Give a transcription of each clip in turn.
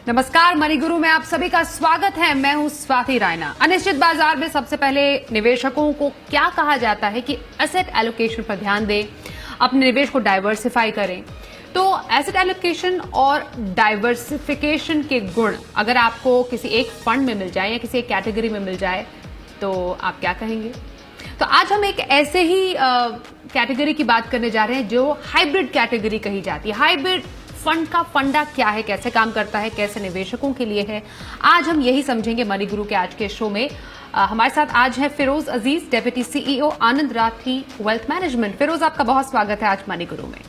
नमस्कार, मनी गुरु में आप सभी का स्वागत है। मैं हूं स्वाति रायना। अनिश्चित बाजार में सबसे पहले निवेशकों को क्या कहा जाता है कि एसेट एलोकेशन पर ध्यान दें, अपने निवेश को डाइवर्सिफाई करें। तो एसेट एलोकेशन और डाइवर्सिफिकेशन के गुण अगर आपको किसी एक फंड में मिल जाए या किसी एक कैटेगरी में मिल जाए तो आप क्या कहेंगे? तो आज हम एक ऐसे ही कैटेगरी की बात करने जा रहे हैं जो हाइब्रिड कैटेगरी कही जाती है। हाइब्रिड फंड का फंडा क्या है, कैसे काम करता है, कैसे निवेशकों के लिए है, आज हम यही समझेंगे मनी गुरु के आज के शो में। हमारे साथ आज है फिरोज अजीज, डेप्यूटी सीईओ आनंद राठी वेल्थ मैनेजमेंट। फिरोज, आपका बहुत स्वागत है आज मनी गुरु में।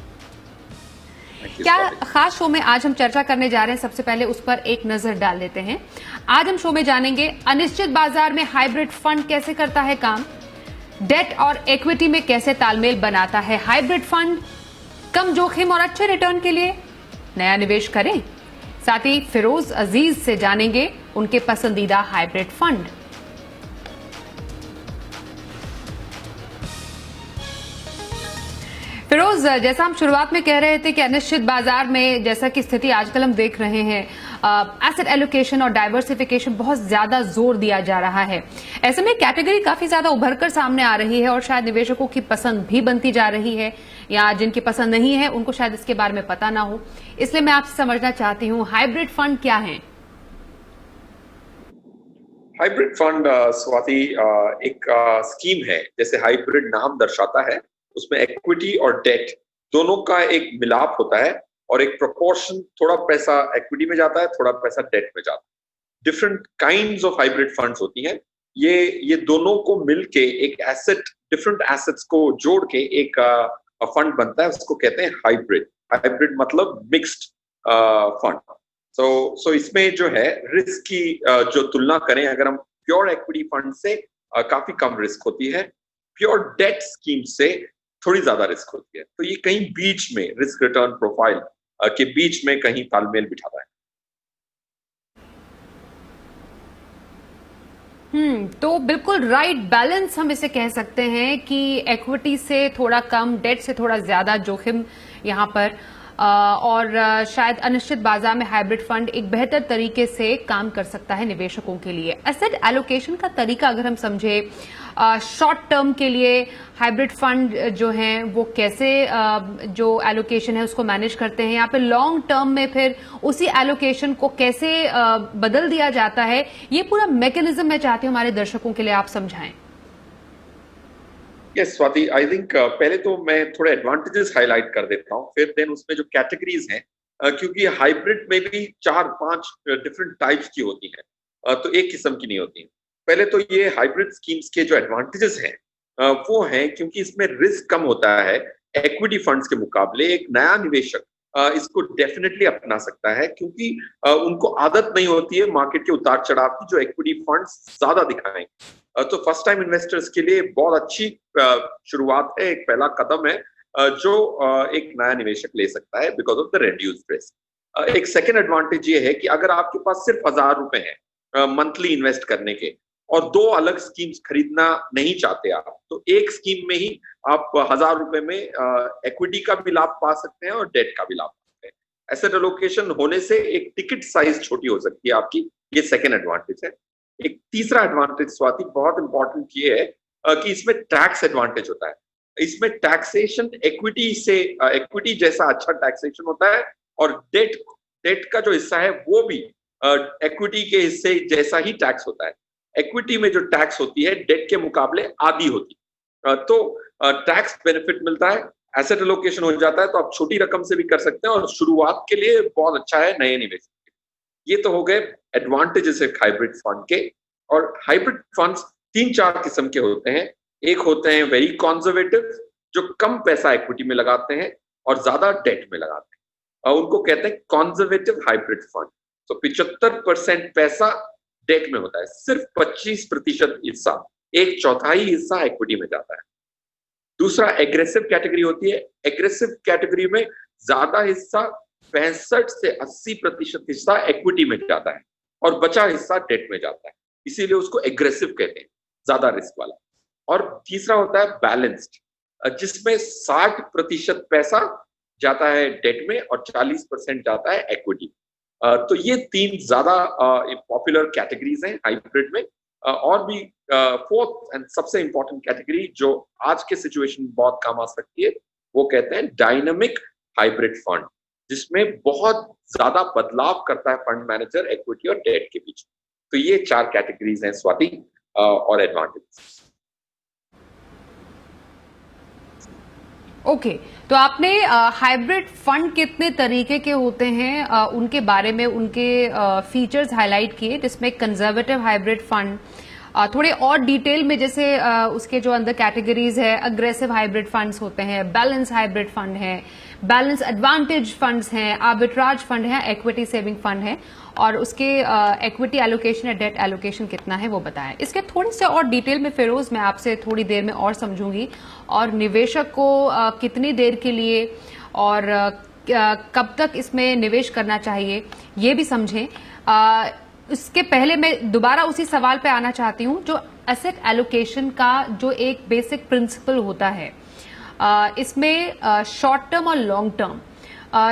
क्या खास शो में आज हम चर्चा करने जा रहे हैं, सबसे पहले उस पर एक नजर डाल लेते हैं। आज हम शो में जानेंगे अनिश्चित बाजार में हाइब्रिड फंड कैसे करता है काम, डेट और इक्विटी में कैसे तालमेल बनाता है हाइब्रिड फंड, कम जोखिम और अच्छे रिटर्न के लिए नया निवेश करें। साथ ही फिरोज अजीज से जानेंगे उनके पसंदीदा हाइब्रिड फंड। फिरोज, जैसा हम शुरुआत में कह रहे थे कि अनिश्चित बाजार में जैसा कि स्थिति आजकल हम देख रहे हैं, एसेट एलोकेशन और डाइवर्सिफिकेशन बहुत ज्यादा जोर दिया जा रहा है। ऐसे में कैटेगरी काफी ज्यादा उभरकर सामने आ रही है और शायद निवेशकों की पसंद भी बनती जा रही है, या जिनकी पसंद नहीं है उनको शायद इसके बारे में पता ना हो। इसलिए मैं आपसे समझना चाहती हूँ, हाइब्रिड फंड क्या है? हाइब्रिड फंड स्वाति एक स्कीम है, जैसे हाइब्रिड नाम दर्शाता है। उसमें इक्विटी और डेट दोनों का एक मिलाप होता है और एक प्रोपोर्शन, थोड़ा पैसा इक्विटी में जाता है, थोड़ा पैसा डेट में जाता है। Different kinds of hybrid funds होती हैं। ये दोनों को मिलके एक एसेट, डिफरेंट एसेट्स को जोड़ के एक फंड बनता है, उसको कहते हैं हाइब्रिड। हाइब्रिड मतलब मिक्स्ड फंड। सो इसमें जो है रिस्क की जो तुलना करें, अगर हम प्योर इक्विटी फंड से काफी कम रिस्क होती है, प्योर डेट स्कीम से थोड़ी ज्यादा रिस्क होती है। तो ये कहीं बीच में, रिस्क रिटर्न प्रोफाइल के बीच में कहीं तालमेल बिठाता है। तो बिल्कुल राइट बैलेंस हम इसे कह सकते हैं कि इक्विटी से थोड़ा कम, डेट से थोड़ा ज्यादा जोखिम यहाँ पर, और शायद अनिश्चित बाजार में हाइब्रिड फंड एक बेहतर तरीके से काम कर सकता है निवेशकों के लिए। एसेट एलोकेशन का तरीका अगर हम समझे, शॉर्ट टर्म के लिए हाइब्रिड फंड जो हैं वो कैसे जो एलोकेशन है उसको मैनेज करते हैं, यहाँ पे लॉन्ग टर्म में फिर उसी एलोकेशन को कैसे बदल दिया जाता है, ये पूरा मैकेनिज्म मैं चाहती हूँ हमारे दर्शकों के लिए आप समझाएं। यस स्वाति, आई थिंक पहले तो मैं थोड़े एडवांटेजेस हाईलाइट कर देता हूँ, फिर देन उसमें जो कैटेगरीज हैं, क्योंकि हाइब्रिड में भी 4-5 डिफरेंट टाइप्स की होती हैं, तो एक किस्म की नहीं होती है। पहले तो ये हाइब्रिड स्कीम्स के जो एडवांटेजेस हैं वो हैं क्योंकि इसमें रिस्क कम होता है इक्विटी फंड्स के मुकाबले। एक नया निवेशक इसको डेफिनेटली अपना सकता है क्योंकि उनको आदत नहीं होती है मार्केट के उतार चढ़ाव की, जो इक्विटी फंड्स ज्यादा दिखाएंगे। तो फर्स्ट टाइम इन्वेस्टर्स के लिए बहुत अच्छी शुरुआत है, एक पहला कदम है जो एक नया निवेशक ले सकता है because of the reduced risk. एक सेकेंड एडवांटेज ये है कि अगर आपके पास सिर्फ 1,000 रुपए हैं मंथली इन्वेस्ट करने के और 2 अलग स्कीम्स खरीदना नहीं चाहते आप, तो एक स्कीम में ही आप 1,000 रुपए में इक्विटी का भी लाभ पा सकते हैं और डेट का भी लाभ पा सकते हैं। एसेट एलोकेशन होने से एक टिकट साइज छोटी हो सकती है आपकी, ये सेकेंड एडवांटेज है। एक तीसरा एडवांटेज स्वाति बहुत इंपॉर्टेंट ये है कि इसमें टैक्स एडवांटेज होता है। इसमें टैक्सेशन इक्विटी से, इक्विटी जैसा अच्छा टैक्सेशन होता है और डेट का जो हिस्सा है वो भी इक्विटी के हिस्से जैसा ही टैक्स होता है। इक्विटी में जो टैक्स होती है डेट के मुकाबले आधी होती है, तो टैक्स बेनिफिट मिलता है। एसेट एलोकेशन हो जाता है तो आप छोटी रकम से भी कर सकते हैं और शुरुआत के लिए बहुत अच्छा है नए निवेश। ये तो हो गए एडवांटेजेस हाइब्रिड फंड के। और हाइब्रिड फंड्स 3-4 किस्म के होते हैं। एक होते हैं वेरी कंजर्वेटिव, जो कम पैसा इक्विटी में लगाते हैं और ज्यादा डेट में लगाते हैं, और उनको कहते हैं कंजर्वेटिव हाइब्रिड फंड। तो 75% पैसा डेट में होता है, सिर्फ 25% हिस्सा, 1/4 हिस्सा इक्विटी में जाता है। दूसरा एग्रेसिव कैटेगरी होती है। एग्रेसिव कैटेगरी में ज्यादा हिस्सा, 65 से 80% हिस्सा इक्विटी में जाता है और बचा हिस्सा डेट में जाता है, इसीलिए उसको एग्रेसिव कहते हैं, ज्यादा रिस्क वाला। और तीसरा होता है बैलेंस्ड, जिसमें 60% पैसा जाता है डेट में और 40% जाता है इक्विटी। तो ये तीन ज्यादा पॉपुलर कैटेगरीज हैं हाइब्रिड में। और भी फोर्थ एंड सबसे इंपॉर्टेंट कैटेगरी जो आज के सिचुएशन में बहुत काम आ सकती है, वो कहते हैं डायनामिक हाइब्रिड फंड, जिसमें बहुत ज्यादा बदलाव करता है फंड मैनेजर इक्विटी और डेट के बीच। तो ये चार कैटेगरीज हैं स्वाति, और एडवांटेज। ओके तो आपने हाइब्रिड फंड कितने तरीके के होते हैं उनके बारे में उनके फीचर्स हाईलाइट किए, जिसमें कंजर्वेटिव हाइब्रिड फंड थोड़े और डिटेल में, जैसे उसके जो अंदर कैटेगरीज है, अग्रेसिव हाइब्रिड फंड्स होते हैं, बैलेंस हाइब्रिड फंड है, बैलेंस एडवांटेज फंड्स हैं, आर्बिट्राज फंड है, इक्विटी सेविंग फंड है, और उसके इक्विटी एलोकेशन या डेट एलोकेशन कितना है वो बताएं। इसके थोड़े से और डिटेल में फिरोज मैं आपसे थोड़ी देर में और समझूंगी, और निवेशक को कितनी देर के लिए और कब तक इसमें निवेश करना चाहिए ये भी समझें। इसके पहले मैं दोबारा उसी सवाल पे आना चाहती हूं, जो एसेट एलोकेशन का जो एक बेसिक प्रिंसिपल होता है, इसमें शॉर्ट टर्म और लॉन्ग टर्म,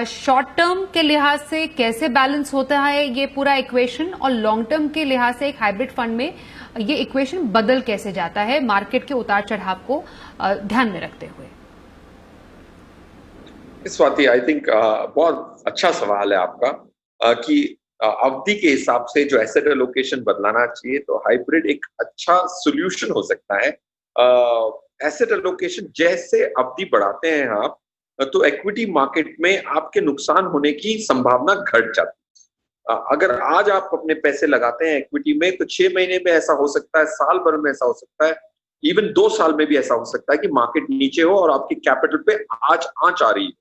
शॉर्ट टर्म के लिहाज से कैसे बैलेंस होता है ये पूरा इक्वेशन, और लॉन्ग टर्म के लिहाज से एक हाइब्रिड फंड में ये इक्वेशन बदल कैसे जाता है मार्केट के उतार चढ़ाव को ध्यान में रखते हुए। स्वाति, आई थिंक बहुत अच्छा सवाल है आपका, कि अवधि के हिसाब से जो एसेट एलोकेशन बदलाना चाहिए, तो हाइब्रिड एक अच्छा सोल्यूशन हो सकता है। एसेट एलोकेशन जैसे अवधि बढ़ाते हैं आप, तो इक्विटी मार्केट में आपके नुकसान होने की संभावना घट जाती है। अगर आज आप अपने पैसे लगाते हैं इक्विटी में, तो 6 महीने में ऐसा हो सकता है, साल भर में ऐसा हो सकता है, इवन 2 साल में भी ऐसा हो सकता है कि मार्केट नीचे हो और आपकी कैपिटल पे आज आंच आ रही है।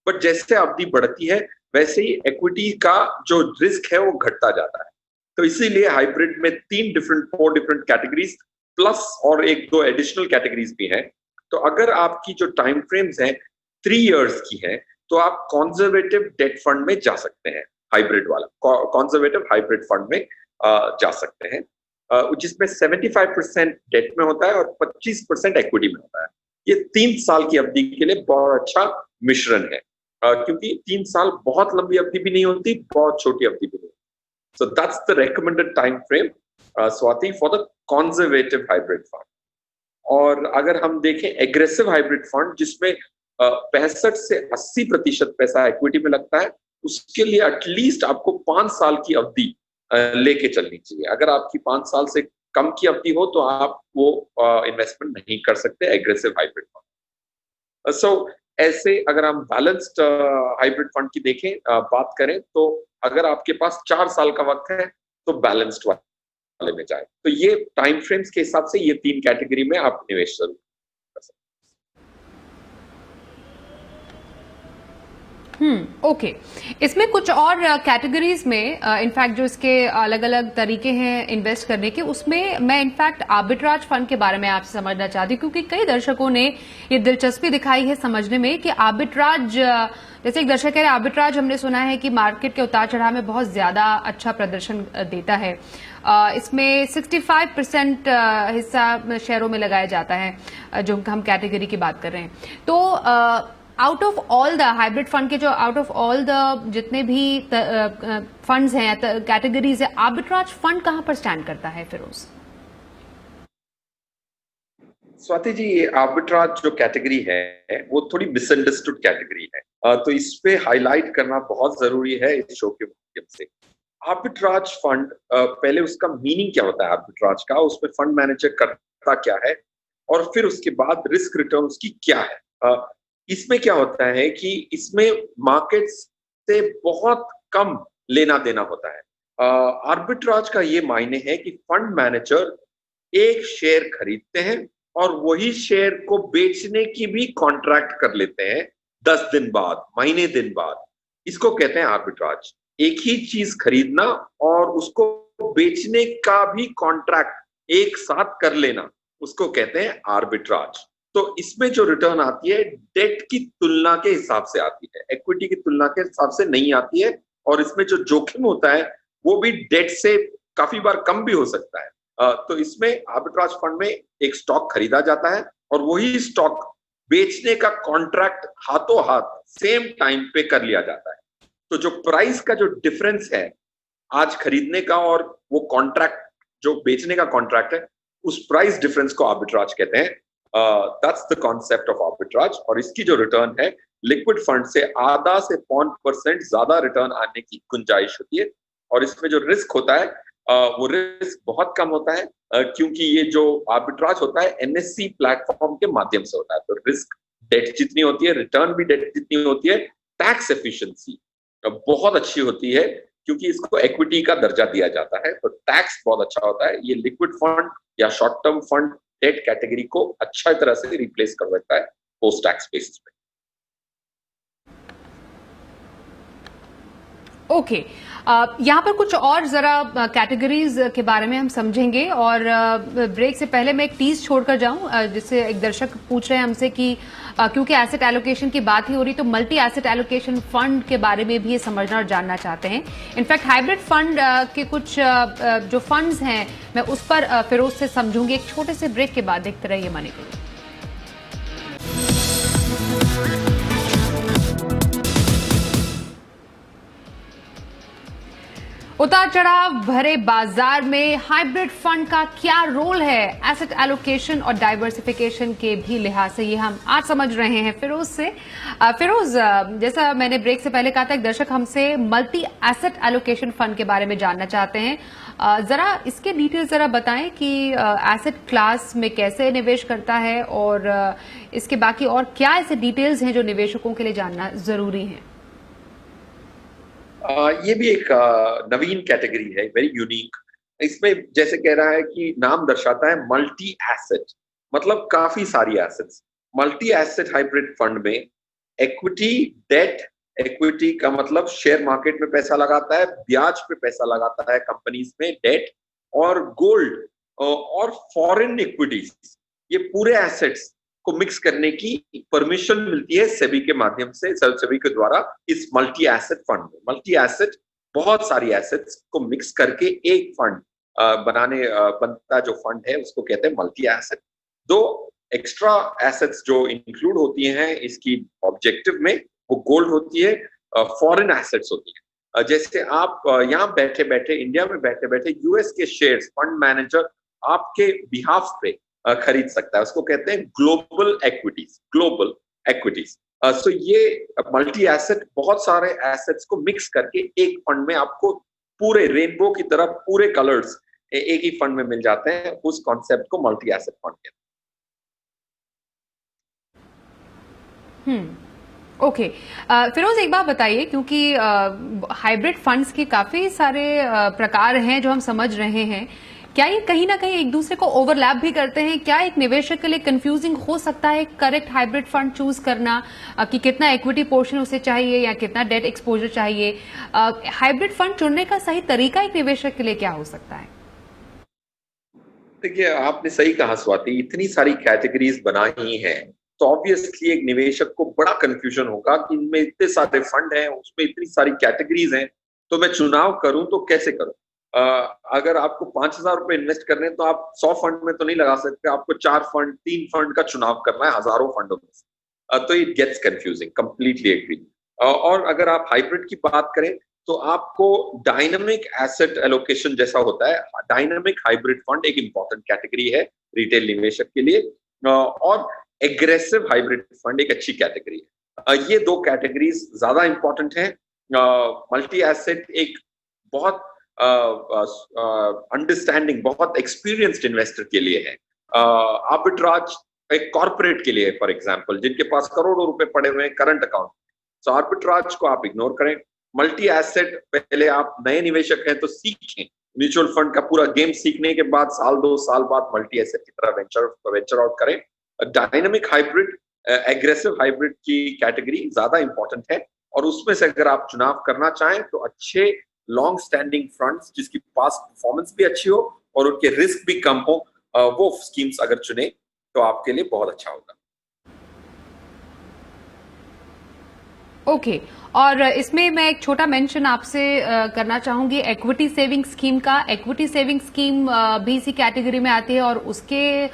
बट जैसे अवधि बढ़ती है, वैसे ही इक्विटी का जो रिस्क है वो घटता जाता है। तो इसीलिए हाइब्रिड में 4 डिफरेंट कैटेगरीज प्लस और 1-2 एडिशनल कैटेगरीज भी हैं। तो अगर आपकी जो टाइम फ्रेम्स हैं 3 इयर्स की है, तो आप कंजर्वेटिव डेट फंड में जा सकते हैं, हाइब्रिड वाला कंजर्वेटिव हाइब्रिड फंड में जा सकते हैं, जिसमें 75% डेट में होता है और 25% इक्विटी में होता है। ये 3 साल की अवधि के लिए बहुत अच्छा मिश्रण है, क्योंकि 3 साल बहुत लंबी अवधि भी नहीं होती, बहुत छोटी अवधि भी नहीं। So that's the recommended time frame, Swati, for the conservative hybrid fund. और अगर हम देखें एग्रेसिव हाइब्रिड फंड, जिसमें 65 से 80% पैसा इक्विटी में लगता है, उसके लिए एटलीस्ट आपको 5 साल की अवधि लेके चलनी चाहिए। अगर आपकी 5 साल से कम की अवधि हो, तो आप वो इन्वेस्टमेंट नहीं कर सकते एग्रेसिव हाइब्रिड फंड। सो ऐसे अगर हम बैलेंस्ड हाइब्रिड फंड की देखें, बात करें, तो अगर आपके पास 4 साल का वक्त है, तो बैलेंस्ड वाले में जाए। तो ये टाइम फ्रेम्स के हिसाब से ये 3 कैटेगरी में आप निवेश जरूर कर सकते हैं। ओके, इसमें कुछ और कैटेगरीज में इनफैक्ट जो इसके अलग अलग तरीके हैं इन्वेस्ट करने के, उसमें मैं इनफैक्ट आर्बिट्राज फंड के बारे में आपसे समझना चाहती हूँ, क्योंकि कई दर्शकों ने ये दिलचस्पी दिखाई है समझने में कि आर्बिट्राज, जैसे एक दर्शक कह रहे आर्बिट्राज हमने सुना है कि मार्केट के उतार चढ़ाव में बहुत ज्यादा अच्छा प्रदर्शन देता है। इसमें 65% हिस्सा शेयरों में लगाया जाता है, जो हम कैटेगरी की बात कर रहे हैं। तो out of all the hybrid fund के जो आउट ऑफ ऑल द जितने भी फंड्स हैं, कैटेगरीज है, आर्बिट्राज फंड कहां पर स्टैंड करता है फिरोज? स्वाति जी, ये आर्बिट्राज जो कैटेगरी है वो थोड़ी मिसअंडरस्टूड कैटेगरी है, तो इस पे हाईलाइट करना बहुत जरूरी है इस शो के माध्यम से। आर्बिट्राज फंड, पहले उसका मीनिंग क्या होता है आर्बिट्राज का, उसमें फंड मैनेजर करता क्या है, और फिर उसके बाद रिस्क रिटर्न उसकी क्या है। इसमें क्या होता है कि इसमें मार्केट से बहुत कम लेना देना होता है। आर्बिट्राज का ये मायने है कि फंड मैनेजर एक शेयर खरीदते हैं और वही शेयर को बेचने की भी कॉन्ट्रैक्ट कर लेते हैं 10 दिन बाद, महीने दिन बाद। इसको कहते हैं आर्बिट्राज। एक ही चीज खरीदना और उसको बेचने का भी कॉन्ट्रैक्ट एक साथ कर लेना, उसको कहते हैं आर्बिट्राज। तो इसमें जो रिटर्न आती है डेट की तुलना के हिसाब से आती है, इक्विटी की तुलना के हिसाब से नहीं आती है, और इसमें जो जोखिम होता है वो भी डेट से काफी बार कम भी हो सकता है। तो इसमें आर्बिट्राज फंड में एक स्टॉक खरीदा जाता है और वही स्टॉक बेचने का कॉन्ट्रैक्ट हाथों हाथ सेम टाइम पे कर लिया जाता है। तो जो प्राइस का जो डिफरेंस है आज खरीदने का और वो कॉन्ट्रैक्ट जो बेचने का कॉन्ट्रैक्ट है, उस प्राइस डिफरेंस को आर्बिट्राज कहते हैं। That's the concept of arbitrage. और इसकी जो रिटर्न है लिक्विड फंड से आधा से 5% ज्यादा रिटर्न आने की गुंजाइश होती है। और इसमें जो रिस्क होता है वो रिस्क बहुत कम होता है, क्योंकि ये जो आर्बिट्राज होता है एनएससी प्लेटफॉर्म के माध्यम से होता है। तो रिस्क डेट जितनी होती है, रिटर्न भी डेट जितनी होती है, टैक्स एफिशिएंसी बहुत अच्छी होती है, क्योंकि इसको इक्विटी का दर्जा दिया जाता है। तो टैक्स बहुत अच्छा होता है। ये लिक्विड फंड या short term fund debt category को अच्छा तरह से रिप्लेस कर देता है पोस्ट टैक्स बेसिस पे। ओके, यहाँ पर कुछ और जरा कैटेगरीज के बारे में हम समझेंगे, और ब्रेक से पहले मैं एक टीज छोड़कर जाऊं, जिससे एक दर्शक पूछ रहे हैं हमसे कि क्योंकि एसेट एलोकेशन की बात ही हो रही, तो मल्टी एसेट एलोकेशन फंड के बारे में भी ये समझना और जानना चाहते हैं। इनफैक्ट हाइब्रिड फंड के कुछ जो फंड्स हैं, मैं उस पर फिरोज से समझूंगी। एक छोटे से ब्रेक के बाद देखते रहिए मनी टॉक। उतार चढ़ाव भरे बाजार में हाइब्रिड फंड का क्या रोल है एसेट एलोकेशन और डाइवर्सिफिकेशन के भी लिहाज से, ये हम आज समझ रहे हैं फिरोज से। फिरोज, जैसा मैंने ब्रेक से पहले कहा था, एक दर्शक हमसे मल्टी एसेट एलोकेशन फंड के बारे में जानना चाहते हैं। जरा इसके डिटेल्स जरा बताएं कि एसेट क्लास में कैसे निवेश करता है, और इसके बाकी और क्या ऐसे डिटेल्स हैं जो निवेशकों के लिए जानना जरूरी है। ये भी एक नवीन कैटेगरी है, वेरी यूनिक। इसमें जैसे कह रहा है कि नाम दर्शाता है मल्टी एसेट, मतलब काफी सारी assets. Multi asset hybrid fund में इक्विटी, डेट, इक्विटी का मतलब शेयर मार्केट में पैसा लगाता है, ब्याज पे पैसा लगाता है कंपनीज में, डेट और गोल्ड और फॉरेन इक्विटीज, ये पूरे एसेट्स को मिक्स करने की परमिशन मिलती है सेबी के माध्यम से, सेबी के द्वारा इस मल्टी एसेट फंड में। मल्टी एसेट बहुत सारी एसेट्स को मिक्स करके एक फंड बनता जो फंड है उसको कहते हैं मल्टी एसेट। दो एक्स्ट्रा एसेट्स जो इंक्लूड होती हैं इसकी ऑब्जेक्टिव में, वो गोल्ड होती है, फॉरेन एसेट्स होती है। जैसे आप यहाँ बैठे बैठे, इंडिया में बैठे बैठे यूएस के शेयर्स फंड मैनेजर आपके बिहाफ पे खरीद सकता है, उसको कहते हैं ग्लोबल एक्विटीज। ग्लोबल एक्विटीज सो ये मल्टी एसेट बहुत सारे एसेट्स को मिक्स करके एक फंड में आपको पूरे रेनबो की तरह पूरे कलर्स एक ही फंड में मिल जाते हैं, उस कॉन्सेप्ट को मल्टी एसेट फंड कहते हैं। ओके, फिरोज एक बात बताइए, क्योंकि हाइब्रिड फंड्स के काफी सारे प्रकार हैं जो हम समझ रहे हैं, क्या ये कहीं ना कहीं एक दूसरे को ओवरलैप भी करते हैं? क्या एक निवेशक के लिए कंफ्यूजिंग हो सकता है करेक्ट हाइब्रिड फंड चूज करना, कि कितना इक्विटी पोर्शन उसे चाहिए या कितना डेट एक्सपोजर चाहिए? हाइब्रिड फंड चुनने का सही तरीका एक निवेशक के लिए क्या हो सकता है? देखिए, आपने सही कहा स्वाति, इतनी सारी कैटेगरीज बनाई हैं तो ऑब्वियसली एक निवेशक को बड़ा कंफ्यूजन होगा कि इनमें इतने सारे फंड हैं, उसमें इतनी सारी कैटेगरीज हैं, तो मैं चुनाव करूं तो कैसे करूं? अगर आपको 5,000 रुपए इन्वेस्ट करने हैं तो आप 100 फंड में तो नहीं लगा सकते, आपको 4 फंड 3 फंड का चुनाव करना है हजारों फंडों में। तो it gets confusing, completely agree. और अगर आप हाइब्रिड की बात करें तो आपको डायनामिक एसेट एलोकेशन जैसा होता है। डायनामिक हाइब्रिड फंड एक इंपॉर्टेंट कैटेगरी है रिटेल निवेशक के लिए, और एग्रेसिव हाइब्रिड फंड एक अच्छी कैटेगरी है। ये दो कैटेगरीज ज्यादा इंपॉर्टेंट हैं। मल्टी एसेट एक बहुत अंडरस्टैंडिंग, बहुत एक्सपीरियंस्ड इन्वेस्टर के लिए है। आर्बिट्राज एक कॉर्पोरेट के लिए, फॉर एग्जांपल, जिनके पास करोड़ों रुपए पड़े हुए हैं करंट अकाउंट, तो आर्बिट्राज को आप इग्नोर करें। मल्टी एसेट पहले आप नए निवेशक हैं तो सीखें, म्यूचुअल फंड का पूरा गेम सीखने के बाद साल 2 साल बाद मल्टी एसेट की तरह वेंचर आउट करें। डायनामिक हाइब्रिड, एग्रेसिव हाइब्रिड की कैटेगरी ज्यादा इंपॉर्टेंट है, और उसमें से अगर आप चुनाव करना चाहें तो अच्छे लॉन्ग स्टैंडिंग फंड्स जिसकी पास्ट परफॉर्मेंस भी अच्छी हो और उनके रिस्क भी कम हो, वो स्कीम्स अगर चुने तो आपके लिए बहुत अच्छा होगा। ओके, और इसमें मैं एक छोटा मेंशन आपसे करना चाहूंगी इक्विटी सेविंग स्कीम का। इक्विटी सेविंग स्कीम भी इसी कैटेगरी में आती है, और उसके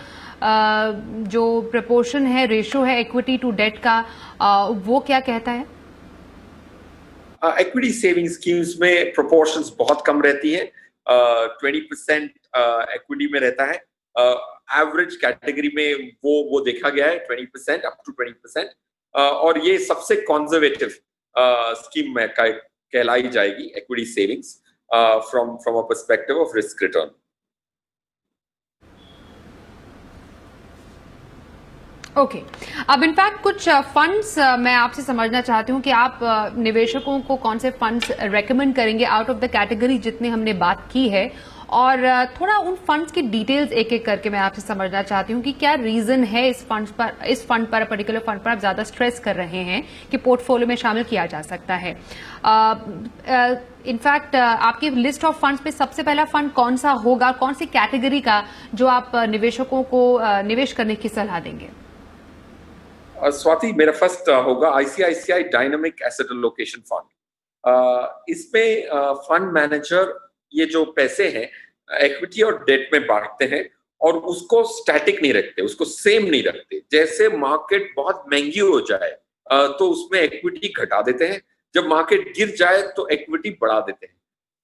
जो प्रपोर्शन है, रेशो है इक्विटी टू डेट का, वो क्या कहता है? इक्विटी सेविंग स्कीम्स में प्रोपोर्शंस बहुत कम रहती है, 20% इक्विटी में रहता है। एवरेज कैटेगरी में वो देखा गया है 20%, अप टू 20%, और ये सबसे कंजर्वेटिव स्कीम में कहलाई जाएगी equity savings from a perspective of risk return. Okay अब इनफैक्ट कुछ फंड्स मैं आपसे समझना चाहती हूं कि आप निवेशकों को कौन से फंड्स रेकमेंड करेंगे आउट ऑफ द कैटेगरी जितनी हमने बात की है, और थोड़ा उन फंड्स की डिटेल्स एक एक करके मैं आपसे समझना चाहती हूं कि क्या रीजन है इस फंड पर पर्टिकुलर फंड पर आप ज्यादा स्ट्रेस कर रहे हैं कि पोर्टफोलियो में शामिल किया जा सकता है। इनफैक्ट आपकी लिस्ट ऑफ फंड्स पे सबसे पहला फंड कौन सा होगा, कौन सी कैटेगरी का जो आप निवेशकों को निवेश करने की सलाह देंगे? स्वाति, मेरा फर्स्ट होगा ICICI dynamic asset allocation fund. इसमें फंड मैनेजर ये जो पैसे हैं इक्विटी और डेट में बांटते हैं और उसको स्टैटिक नहीं रखते, उसको सेम नहीं रखते। जैसे मार्केट बहुत महंगी हो जाए तो उसमें इक्विटी घटा देते हैं, जब मार्केट गिर जाए तो इक्विटी बढ़ा देते हैं,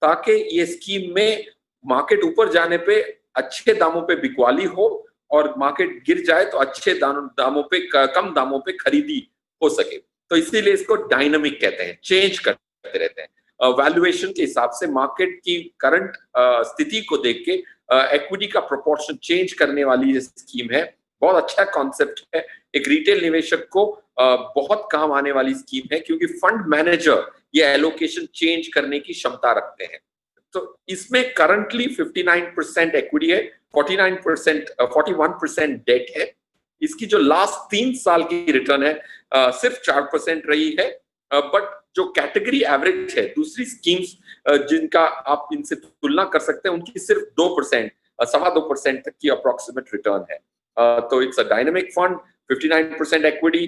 ताकि ये स्कीम में मार्केट ऊपर जाने पे अच्छे दामों पे बिकवाली हो और मार्केट गिर जाए तो अच्छे दामों पे कम दामों पे खरीदी हो सके। तो इसीलिए इसको डायनामिक कहते हैं, चेंज करते रहते हैं वैल्यूएशन के हिसाब से। मार्केट की करंट स्थिति को देख के इक्विटी का प्रोपोर्शन चेंज करने वाली ये स्कीम है। बहुत अच्छा कॉन्सेप्ट है, एक रिटेल निवेशक को बहुत काम आने वाली स्कीम है, क्योंकि फंड मैनेजर ये एलोकेशन चेंज करने की क्षमता रखते हैं। तो इसमें करंटली 59% इक्विटी है, 41% डेट है। इसकी जो लास्ट 3 साल की रिटर्न है सिर्फ 4% रही है, बट जो कैटेगरी एवरेज है दूसरी स्कीम्स जिनका आप इनसे तुलना कर सकते हैं उनकी सिर्फ 2%, 2.25% तक की अप्रोक्सीमेट रिटर्न है। तो it's a dynamic fund, 59% equity,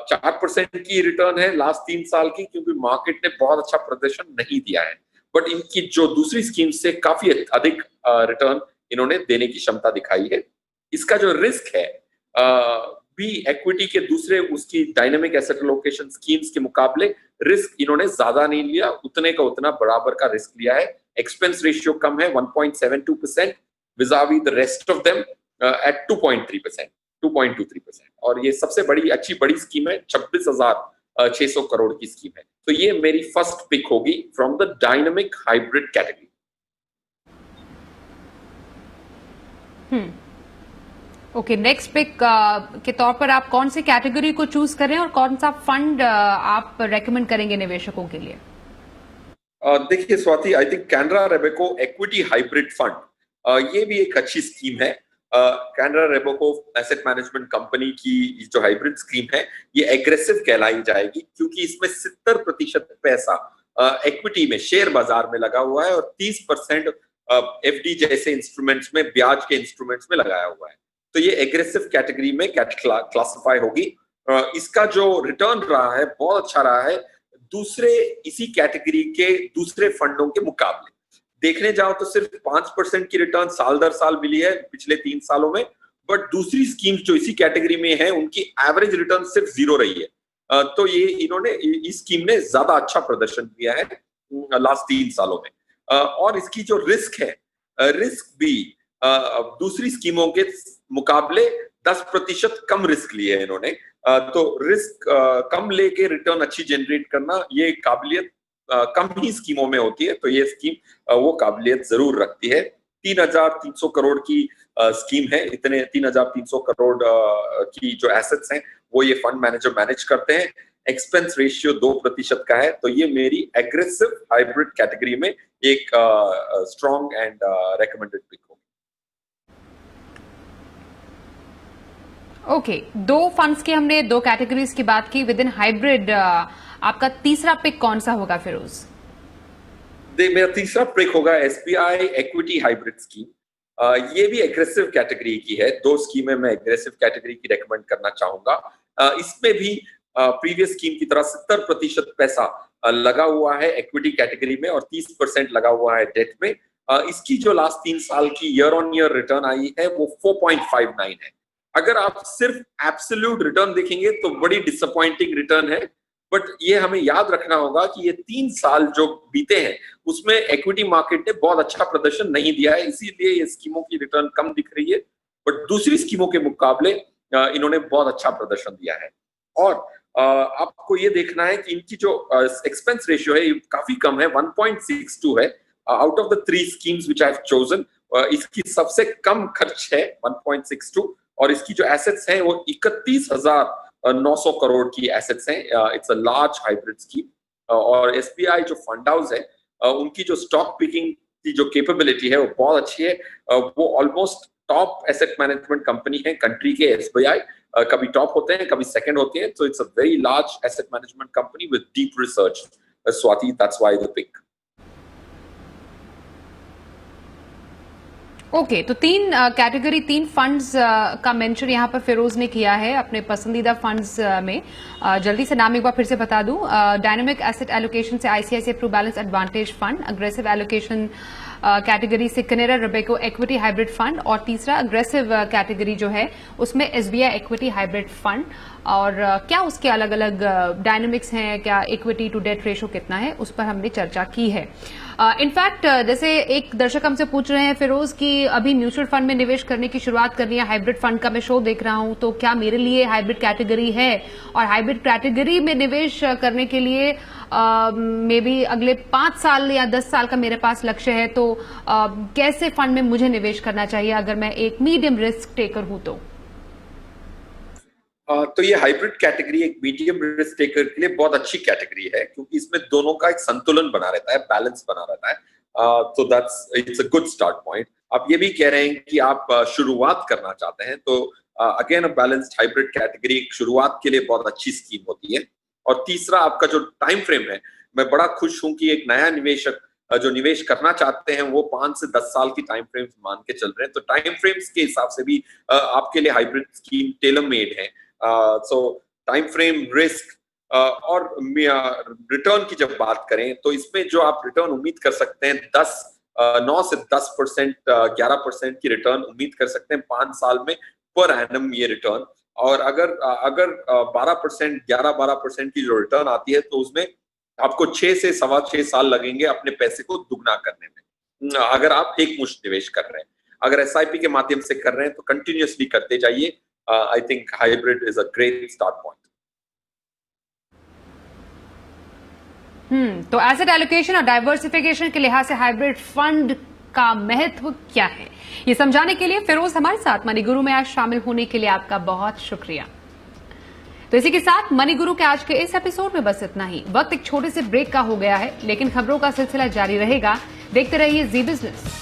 4% की रिटर्न है लास्ट 3 साल की, क्योंकि मार्केट ने बहुत अच्छा प्रदर्शन नहीं दिया है। बट इनकी जो दूसरी स्कीम से काफी अधिक रिटर्न इन्होंने देने की क्षमता दिखाई है। इसका जो रिस्क है भी इक्विटी के दूसरे उसकी डायनामिक एसेट एलोकेशन स्कीम्स के मुकाबले रिस्क इन्होंने ज्यादा नहीं लिया, उतने का उतना बराबर का रिस्क लिया है। एक्सपेंस रेशियो कम है 1.72% vis a vis the rest of them at 2.23%, और ये सबसे बड़ी स्कीम है, 26,600 करोड़ की स्कीम है। तो ये मेरी फर्स्ट पिक होगी from the dynamic hybrid category. Okay, next pick के तौर पर आप कौन सी कैटेगरी को चूज करें और कौन सा फंड आप रेकमेंड करेंगे निवेशकों के लिए? देखिए Swati, I think Canara Robeco equity hybrid fund ये भी एक अच्छी स्कीम है। Canara Robeco asset management company की जो हाइब्रिड स्कीम है ये एग्रेसिव कहलाई जाएगी, क्योंकि इसमें 70% पैसा इक्विटी में शेयर बाजार में लगा हुआ है और 30% एफडी जैसे इंस्ट्रूमेंट्स में, ब्याज के इंस्ट्रूमेंट्स में लगाया हुआ है। तो ये एग्रेसिव कैटेगरी में क्लासिफाई होगी। इसका जो रिटर्न रहा है बहुत अच्छा रहा है दूसरे इसी कैटेगरी के दूसरे फंडों के मुकाबले। देखने जाओ तो सिर्फ 5% की रिटर्न साल दर साल मिली है पिछले 3 सालों में, बट दूसरी स्कीम्स जो इसी कैटेगरी में है उनकी एवरेज रिटर्न सिर्फ 0 रही है। तो ये इन्होंने इस स्कीम ने ज्यादा अच्छा प्रदर्शन किया है लास्ट 3 सालों में। और इसकी जो रिस्क है, रिस्क भी दूसरी स्कीमों के मुकाबले 10% कम रिस्क लिए है इन्होंने। तो रिस्क कम लेके रिटर्न अच्छी जनरेट करना ये काबिलियत कम ही स्कीमों में होती है, तो ये स्कीम वो काबिलियत जरूर रखती है। 3,300 करोड़ की स्कीम है, इतने 3,300 करोड़ की जो एसेट्स हैं वो ये फंड मैनेजर मैनेज करते हैं। एक्सपेंस रेशियो 2% का है, तो ये मेरी एग्रेसिव हाइब्रिड कैटेगरी में एक स्ट्रॉन्ग एंड रेकमेंडेड पिक होगी। ओके, 2 फंड्स की हमने 2 कैटेगरीज की बात की। विद इन हाइब्रिड आपका तीसरा पिक कौन सा होगा फिरोज? मेरा तीसरा पिक होगा एसबीआई इक्विटी हाइब्रिड स्कीम। ये भी एग्रेसिव कैटेगरी की है। 2 स्कीमें मैं एग्रेसिव कैटेगरी की रेकमेंड करना चाहूंगा। इसमें भी प्रीवियस स्कीम की तरह 70% पैसा लगा हुआ है इक्विटी कैटेगरी में और 30% लगा हुआ है डेट में। इसकी जो लास्ट 3 साल की ईयर ऑन ईयर रिटर्न आई है वो 4.59 है। अगर आप सिर्फ एब्सोल्यूट रिटर्न देखेंगे तो बड़ी डिसअपॉइंटिंग रिटर्न है, बट ये हमें याद रखना होगा कि ये 3 साल जो बीते हैं उसमें इक्विटी मार्केट ने बहुत अच्छा प्रदर्शन नहीं दिया है, इसीलिए ये स्कीमों की रिटर्न कम दिख रही है। बट दूसरी स्कीमों के मुकाबले इन्होंने बहुत अच्छा प्रदर्शन दिया है। और आपको ये देखना है कि इनकी जो एक्सपेंस रेशियो है ये काफी कम है, 1.62 है। Out of the 3 schemes which I have chosen, इसकी सबसे कम खर्च है 1.62, और इसकी जो एसेट्स हैं वो 31,900 करोड़ की एसेट्स हैं। It's a large hybrid scheme. और एसबीआई जो फंड हाउस है, उनकी जो स्टॉक पिकिंग की जो कैपेबिलिटी है वो बहुत अच्छी है। वो almost top asset management company है कंट्री के। एसबीआई कभी टॉप होते हैं, कभी सेकंड होते हैं, so it's a very large asset management company with deep research. Swati, that's why the pick. Okay, तो 3 कैटेगरी, 3 फंड्स का मेंशन यहाँ पर फिरोज ने किया है अपने पसंदीदा फंड्स में। जल्दी से नाम एक बार फिर से बता दूं। डायनामिक एसेट एलोकेशन से ICICI Pru balance advantage fund, aggressive allocation category से Canara Robeco equity hybrid fund, और तीसरा अग्रेसिव कैटेगरी जो है उसमें एसबीआई इक्विटी हाइब्रिड फंड। और क्या उसके अलग अलग डायनामिक्स हैं, क्या इक्विटी टू डेट रेशो कितना है, उस पर हमने चर्चा की है। इनफैक्ट जैसे एक दर्शक हमसे पूछ रहे हैं फिरोज की अभी म्यूचुअल फंड में निवेश करने की शुरुआत करनी है, हाइब्रिड फंड का मैं शो देख रहा हूं, तो क्या मेरे लिए हाइब्रिड कैटेगरी है? और हाइब्रिड कैटेगरी में निवेश करने के लिए मे बी अगले 5 साल या 10 साल का मेरे पास लक्ष्य है, तो कैसे फंड में मुझे निवेश करना चाहिए अगर मैं एक मीडियम रिस्क टेकर हूं तो? तो ये हाइब्रिड कैटेगरी एक मीडियम रिस्क टेकर के लिए बहुत अच्छी कैटेगरी है, क्योंकि इसमें दोनों का एक संतुलन बना रहता है, बैलेंस बना रहता है। तो that's it's a good start point. आप ये भी कह रहे हैं कि आप शुरुआत करना चाहते हैं, तो again a balanced hybrid category शुरुआत के लिए बहुत अच्छी स्कीम होती है। और तीसरा, आपका जो टाइम फ्रेम है, मैं बड़ा खुश हूं कि एक नया निवेशक जो निवेश करना चाहते हैं वो 5 से 10 साल की टाइम फ्रेम्स मान के चल रहे हैं। तो टाइम फ्रेम्स के हिसाब से भी आपके लिए हाइब्रिड स्कीम टेलर मेड है। सो टाइम फ्रेम, रिस्क और रिटर्न की जब बात करें तो इसमें जो आप रिटर्न उम्मीद कर सकते हैं 9 से 10%, 11% की रिटर्न उम्मीद कर सकते हैं 5 साल में पर एनम ये रिटर्न। और अगर 12%, 11-12% की जो रिटर्न आती है तो उसमें आपको 6 से 6.25 साल लगेंगे अपने पैसे को दुगना करने में, अगर आप एक मुश्त निवेश कर रहे हैं। अगर एसआईपी के माध्यम से कर रहे हैं तो कंटिन्यूअसली करते जाइए। I think hybrid is a great start point. तो एसेट एलोकेशन और डाइवर्सिफिकेशन के लिहाज से हाइब्रिड फंड का महत्व क्या है, ये समझाने के लिए फिरोज हमारे साथ मनी गुरु में आज शामिल होने के लिए आपका बहुत शुक्रिया। तो इसी के साथ मनी गुरु के आज के इस एपिसोड में बस इतना ही। वक्त एक छोटे से ब्रेक का हो गया है, लेकिन खबरों का सिलसिला जारी रहेगा। देखते रहिए जी बिजनेस।